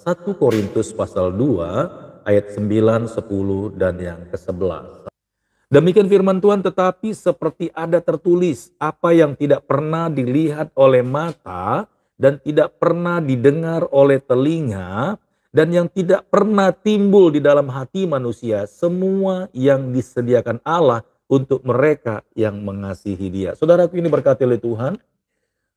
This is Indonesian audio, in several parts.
1 Korintus pasal 2 ayat 9, 10 dan yang ke-11. Demikian firman Tuhan, tetapi seperti ada tertulis, apa yang tidak pernah dilihat oleh mata dan tidak pernah didengar oleh telinga dan yang tidak pernah timbul di dalam hati manusia, semua yang disediakan Allah untuk mereka yang mengasihi Dia. Saudaraku, ini berkati oleh Tuhan.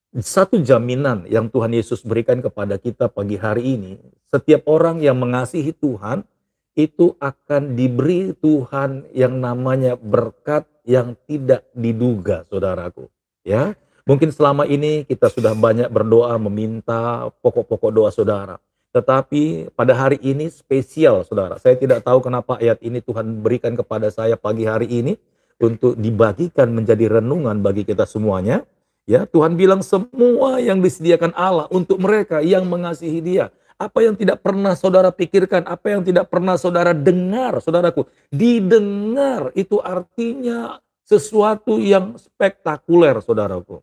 Satu jaminan yang Tuhan Yesus berikan kepada kita pagi hari ini, setiap orang yang mengasihi Tuhan itu akan diberi Tuhan yang namanya berkat yang tidak diduga, saudaraku. Ya, mungkin selama ini kita sudah banyak berdoa meminta pokok-pokok doa saudara. Tetapi pada hari ini spesial, saudara. Saya tidak tahu kenapa ayat ini Tuhan berikan kepada saya pagi hari ini untuk dibagikan menjadi renungan bagi kita semuanya. Ya, Tuhan bilang semua yang disediakan Allah untuk mereka yang mengasihi Dia. Apa yang tidak pernah saudara pikirkan, apa yang tidak pernah saudara dengar, saudaraku. Didengar itu artinya sesuatu yang spektakuler, saudaraku.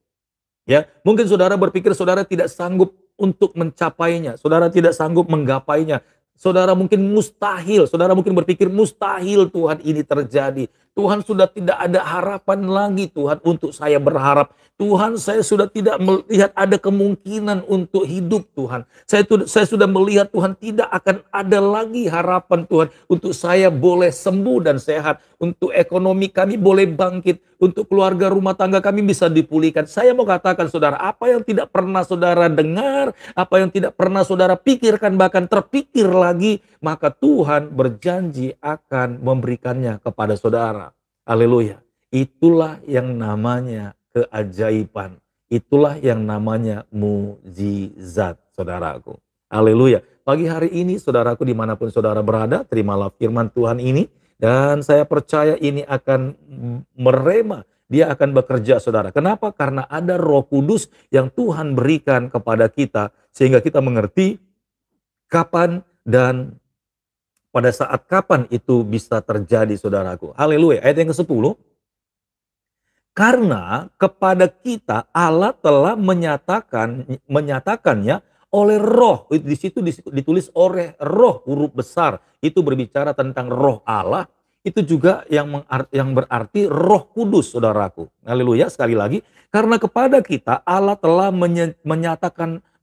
Ya, mungkin saudara berpikir saudara tidak sanggup untuk mencapainya, saudara tidak sanggup menggapainya. Saudara mungkin mustahil, saudara mungkin berpikir mustahil Tuhan ini terjadi. Tuhan sudah tidak ada harapan lagi Tuhan untuk saya berharap. Tuhan, saya sudah tidak melihat ada kemungkinan untuk hidup Tuhan. Saya sudah melihat Tuhan tidak akan ada lagi harapan Tuhan untuk saya boleh sembuh dan sehat. Untuk ekonomi kami boleh bangkit. Untuk keluarga rumah tangga kami bisa dipulihkan. Saya mau katakan saudara, apa yang tidak pernah saudara dengar, apa yang tidak pernah saudara pikirkan, bahkan terpikir lagi, maka Tuhan berjanji akan memberikannya kepada saudara. Haleluya. Itulah yang namanya keajaiban. Itulah yang namanya mukjizat, saudaraku. Haleluya. Pagi hari ini, saudaraku, dimanapun saudara berada, terimalah firman Tuhan ini. Dan saya percaya ini akan merema. Dia akan bekerja, saudara. Kenapa? Karena ada Roh Kudus yang Tuhan berikan kepada kita. Sehingga kita mengerti kapan dan pada saat kapan itu bisa terjadi, saudaraku. Haleluya. Ayat yang ke-10. Karena kepada kita Allah telah menyatakannya oleh Roh. Di situ ditulis oleh Roh, huruf besar. Itu berbicara tentang Roh Allah. Itu juga yang berarti Roh Kudus, saudaraku. Haleluya. Sekali lagi, karena kepada kita Allah telah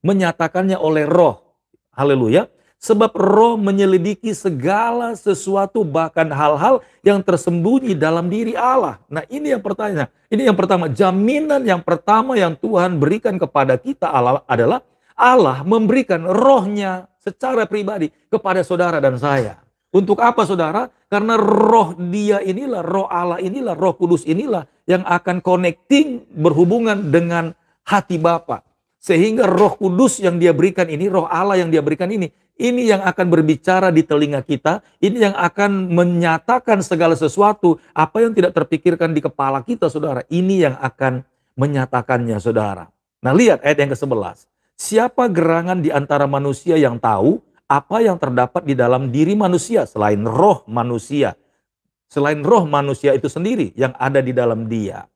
menyatakannya oleh Roh. Haleluya. Sebab Roh menyelidiki segala sesuatu, bahkan hal-hal yang tersembunyi dalam diri Allah. Nah, ini yang pertanyaan. Ini yang pertama, jaminan yang pertama yang Tuhan berikan kepada kita adalah Allah memberikan Roh-Nya secara pribadi kepada saudara dan saya. Untuk apa, saudara? Karena Roh Dia inilah, Roh Allah inilah, Roh Kudus inilah yang akan connecting, berhubungan dengan hati Bapa. Sehingga Roh Kudus yang Dia berikan ini, Roh Allah yang Dia berikan ini yang akan berbicara di telinga kita, ini yang akan menyatakan segala sesuatu, apa yang tidak terpikirkan di kepala kita, saudara, ini yang akan menyatakannya, saudara. Nah, lihat ayat yang ke-11. Siapa gerangan di antara manusia yang tahu apa yang terdapat di dalam diri manusia selain roh manusia? Selain roh manusia itu sendiri yang ada di dalam dia.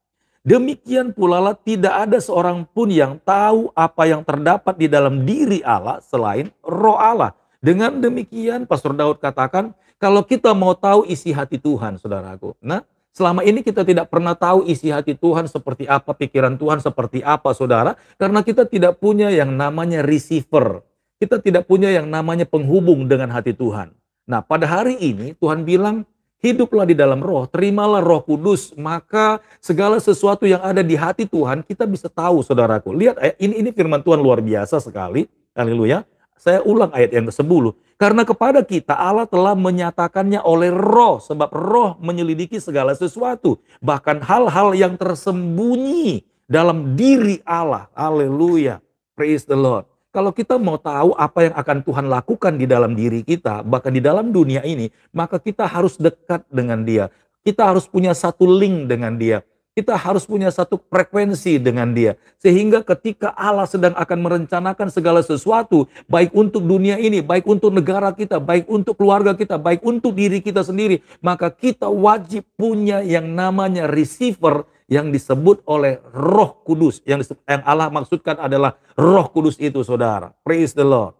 Demikian pula lah tidak ada seorang pun yang tahu apa yang terdapat di dalam diri Allah selain Roh Allah. Dengan demikian Pastor Daud katakan, kalau kita mau tahu isi hati Tuhan, saudaraku. Nah, selama ini kita tidak pernah tahu isi hati Tuhan seperti apa, pikiran Tuhan seperti apa, saudara. Karena kita tidak punya yang namanya receiver. Kita tidak punya yang namanya penghubung dengan hati Tuhan. Nah, pada hari ini Tuhan bilang, hiduplah di dalam Roh, terimalah Roh Kudus, maka segala sesuatu yang ada di hati Tuhan kita bisa tahu, saudaraku. Lihat, ini firman Tuhan luar biasa sekali. Haleluya. Saya ulang ayat yang ke-10. Karena kepada kita Allah telah menyatakannya oleh Roh, sebab Roh menyelidiki segala sesuatu, bahkan hal-hal yang tersembunyi dalam diri Allah. Haleluya. Praise the Lord. Kalau kita mau tahu apa yang akan Tuhan lakukan di dalam diri kita, bahkan di dalam dunia ini, maka kita harus dekat dengan Dia. Kita harus punya satu link dengan Dia. Kita harus punya satu frekuensi dengan Dia. Sehingga ketika Allah sedang akan merencanakan segala sesuatu, baik untuk dunia ini, baik untuk negara kita, baik untuk keluarga kita, baik untuk diri kita sendiri, maka kita wajib punya yang namanya receiver yang disebut oleh Roh Kudus. Yang Allah maksudkan adalah Roh Kudus itu, saudara. Praise the Lord.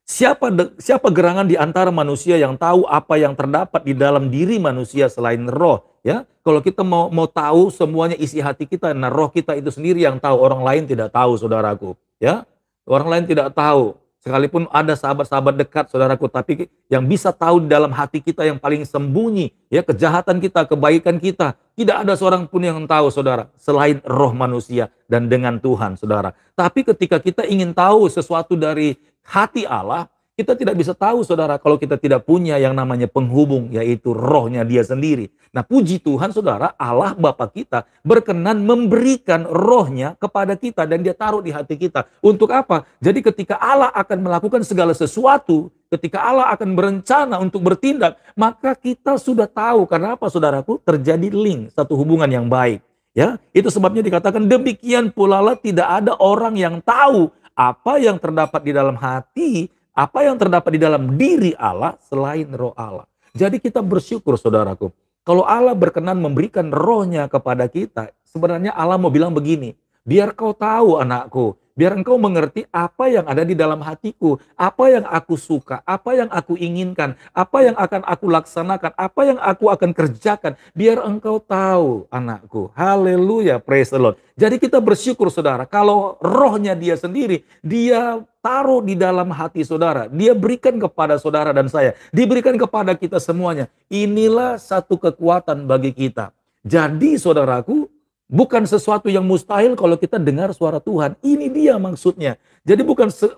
Siapa gerangan di antara manusia yang tahu apa yang terdapat di dalam diri manusia selain roh? Ya, kalau kita mau tahu semuanya isi hati kita, nah roh kita itu sendiri yang tahu, orang lain tidak tahu, saudaraku. Ya, orang lain tidak tahu. Sekalipun ada sahabat-sahabat dekat, saudaraku, tapi yang bisa tahu di dalam hati kita yang paling sembunyi, ya kejahatan kita, kebaikan kita, tidak ada seorang pun yang tahu, saudara, selain roh manusia dan dengan Tuhan, saudara. Tapi ketika kita ingin tahu sesuatu dari hati Allah, kita tidak bisa tahu, saudara, kalau kita tidak punya yang namanya penghubung, yaitu rohnya dia sendiri. Nah, puji Tuhan, saudara, Allah Bapa kita berkenan memberikan rohnya kepada kita dan dia taruh di hati kita. Untuk apa? Jadi ketika Allah akan melakukan segala sesuatu, ketika Allah akan berencana untuk bertindak, maka kita sudah tahu. Karena apa, saudaraku? Terjadi link, satu hubungan yang baik. Ya, itu sebabnya dikatakan demikian pula lah tidak ada orang yang tahu apa yang terdapat di dalam hati, apa yang terdapat di dalam diri Allah selain roh Allah. Jadi kita bersyukur, saudaraku. Kalau Allah berkenan memberikan rohnya kepada kita, sebenarnya Allah mau bilang begini, biar kau tahu anakku, biar engkau mengerti apa yang ada di dalam hatiku, apa yang aku suka, apa yang aku inginkan, apa yang akan aku laksanakan, apa yang aku akan kerjakan, biar engkau tahu anakku. Haleluya, praise the Lord. Jadi kita bersyukur, saudara, kalau rohnya dia sendiri, dia taruh di dalam hati saudara, dia berikan kepada saudara dan saya, diberikan kepada kita semuanya. Inilah satu kekuatan bagi kita. Jadi saudaraku, bukan sesuatu yang mustahil kalau kita dengar suara Tuhan. Ini dia maksudnya. Jadi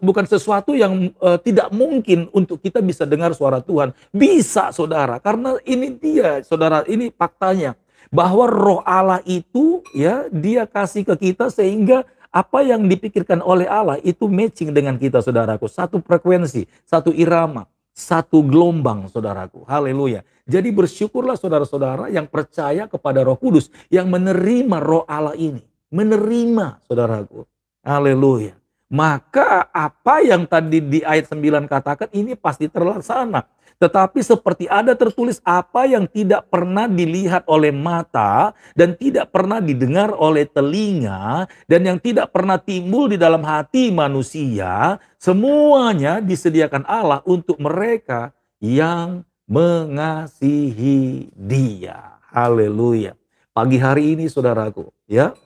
bukan sesuatu yang tidak mungkin untuk kita bisa dengar suara Tuhan. Bisa, saudara, karena ini dia, saudara, ini faktanya. Bahwa roh Allah itu, ya, dia kasih ke kita sehingga apa yang dipikirkan oleh Allah itu matching dengan kita, saudaraku. Satu frekuensi, satu irama, satu gelombang, saudaraku. Haleluya. Jadi bersyukurlah saudara-saudara yang percaya kepada Roh Kudus, yang menerima roh Allah ini. Menerima, saudaraku. Haleluya. Maka apa yang tadi di ayat 9 katakan ini pasti terlaksana. Tetapi seperti ada tertulis, apa yang tidak pernah dilihat oleh mata dan tidak pernah didengar oleh telinga dan yang tidak pernah timbul di dalam hati manusia, semuanya disediakan Allah untuk mereka yang mengasihi Dia. Haleluya. Pagi hari ini, saudaraku, ya,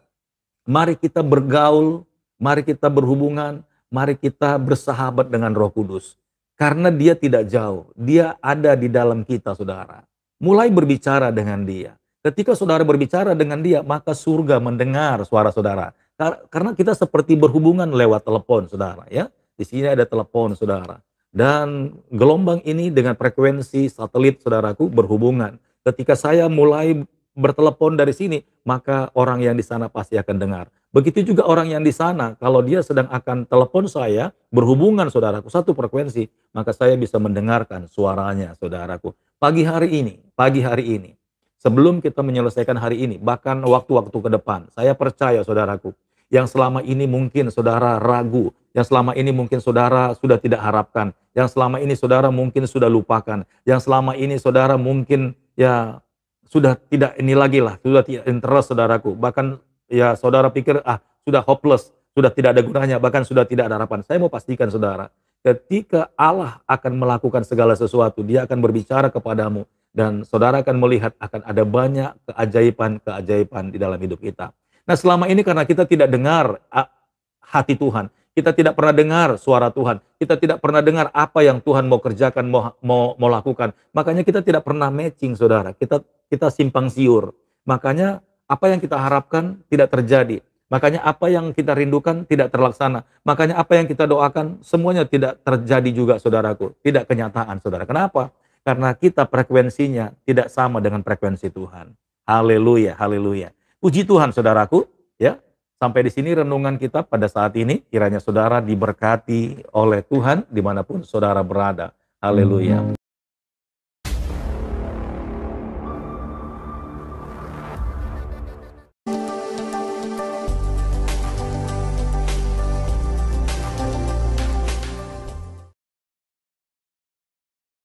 mari kita bergaul, mari kita berhubungan, mari kita bersahabat dengan Roh Kudus. Karena dia tidak jauh, dia ada di dalam kita, saudara. Mulai berbicara dengan dia. Ketika saudara berbicara dengan dia, maka surga mendengar suara saudara. Karena kita seperti berhubungan lewat telepon, saudara. Ya, di sini ada telepon, saudara. Dan gelombang ini dengan frekuensi satelit, saudaraku, berhubungan. Ketika saya mulai bertelepon dari sini, maka orang yang di sana pasti akan dengar. Begitu juga orang yang di sana, kalau dia sedang akan telepon saya, berhubungan, saudaraku, satu frekuensi, maka saya bisa mendengarkan suaranya, saudaraku. Pagi hari ini, sebelum kita menyelesaikan hari ini, bahkan waktu-waktu ke depan, saya percaya, saudaraku, yang selama ini mungkin saudara ragu, yang selama ini mungkin saudara sudah tidak harapkan, yang selama ini saudara mungkin sudah lupakan, yang selama ini saudara mungkin ya sudah tidak ini lagi lah, sudah tidak interest, saudaraku. Bahkan ya saudara pikir sudah hopeless, sudah tidak ada gunanya, bahkan sudah tidak ada harapan. Saya mau pastikan, saudara, ketika Allah akan melakukan segala sesuatu, dia akan berbicara kepadamu dan saudara akan melihat akan ada banyak keajaiban-keajaiban di dalam hidup kita. Nah, selama ini karena kita tidak dengar hati Tuhan, kita tidak pernah dengar suara Tuhan, kita tidak pernah dengar apa yang Tuhan mau kerjakan, mau lakukan. Makanya kita tidak pernah matching, saudara. Kita simpang siur. Makanya apa yang kita harapkan tidak terjadi. Makanya apa yang kita rindukan tidak terlaksana. Makanya apa yang kita doakan semuanya tidak terjadi juga, saudaraku. Tidak kenyataan, saudara. Kenapa? Karena kita frekuensinya tidak sama dengan frekuensi Tuhan. Haleluya, haleluya. Puji Tuhan, saudaraku. Ya, sampai di sini renungan kita pada saat ini. Kiranya saudara diberkati oleh Tuhan dimanapun saudara berada. Haleluya.